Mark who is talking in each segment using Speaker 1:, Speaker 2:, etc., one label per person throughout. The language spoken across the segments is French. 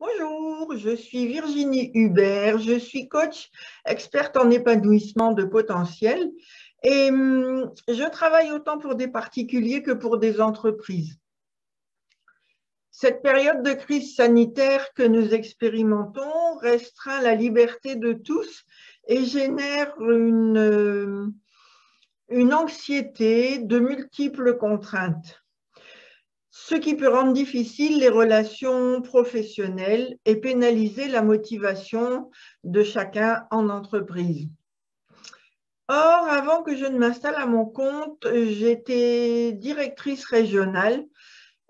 Speaker 1: Bonjour, je suis Virginie Hubert, je suis coach experte en épanouissement de potentiel et je travaille autant pour des particuliers que pour des entreprises. Cette période de crise sanitaire que nous expérimentons restreint la liberté de tous et génère une anxiété de multiples contraintes, ce qui peut rendre difficile les relations professionnelles et pénaliser la motivation de chacun en entreprise. Or, avant que je ne m'installe à mon compte, j'étais directrice régionale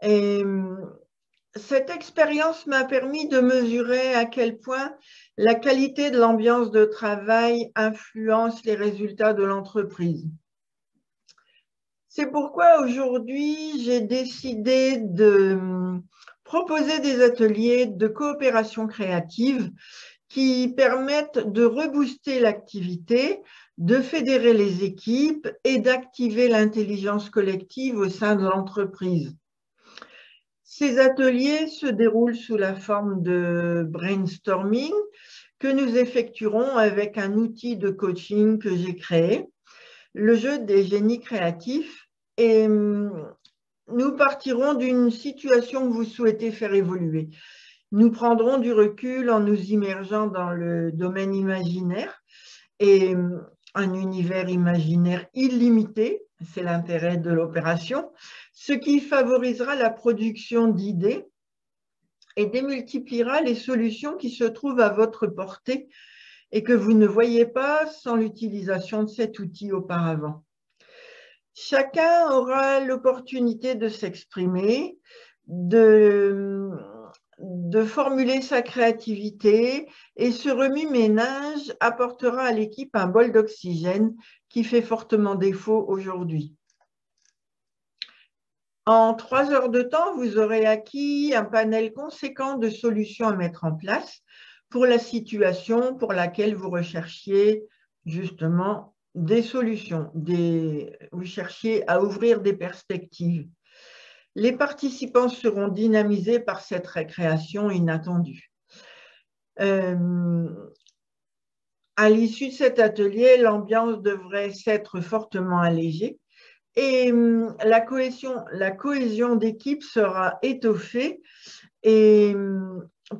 Speaker 1: et cette expérience m'a permis de mesurer à quel point la qualité de l'ambiance de travail influence les résultats de l'entreprise. C'est pourquoi aujourd'hui, j'ai décidé de proposer des ateliers de coopération créative qui permettent de rebooster l'activité, de fédérer les équipes et d'activer l'intelligence collective au sein de l'entreprise. Ces ateliers se déroulent sous la forme de brainstorming que nous effectuerons avec un outil de coaching que j'ai créé, le jeu des génies créatifs, et nous partirons d'une situation que vous souhaitez faire évoluer. Nous prendrons du recul en nous immergeant dans le domaine imaginaire et un univers imaginaire illimité, c'est l'intérêt de l'opération, ce qui favorisera la production d'idées et démultipliera les solutions qui se trouvent à votre portée et que vous ne voyez pas sans l'utilisation de cet outil auparavant. Chacun aura l'opportunité de s'exprimer, de formuler sa créativité, et ce remue-ménage apportera à l'équipe un bol d'oxygène qui fait fortement défaut aujourd'hui. En 3 heures de temps, vous aurez acquis un panel conséquent de solutions à mettre en place pour la situation pour laquelle vous recherchiez justement des solutions, vous cherchiez à ouvrir des perspectives. Les participants seront dynamisés par cette récréation inattendue. À l'issue de cet atelier, l'ambiance devrait s'être fortement allégée et la cohésion d'équipe sera étoffée et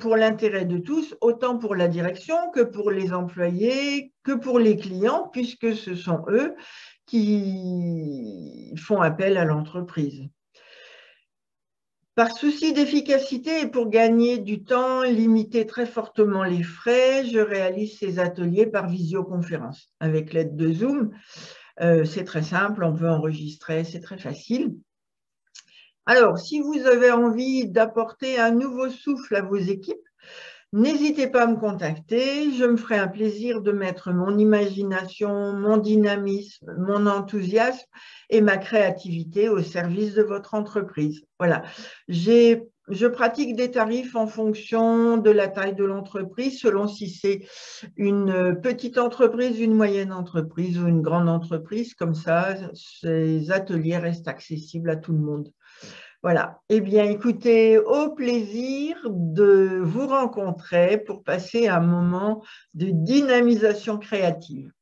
Speaker 1: pour l'intérêt de tous, autant pour la direction que pour les employés, que pour les clients, puisque ce sont eux qui font appel à l'entreprise. Par souci d'efficacité et pour gagner du temps, limiter très fortement les frais, je réalise ces ateliers par visioconférence avec l'aide de Zoom. C'est très simple, on peut enregistrer, c'est très facile. Alors, si vous avez envie d'apporter un nouveau souffle à vos équipes, n'hésitez pas à me contacter. Je me ferai un plaisir de mettre mon imagination, mon dynamisme, mon enthousiasme et ma créativité au service de votre entreprise. Voilà. Je pratique des tarifs en fonction de la taille de l'entreprise, selon si c'est une petite entreprise, une moyenne entreprise ou une grande entreprise. Comme ça, ces ateliers restent accessibles à tout le monde. Voilà. Eh bien, écoutez, au plaisir de vous rencontrer pour passer un moment de dynamisation créative.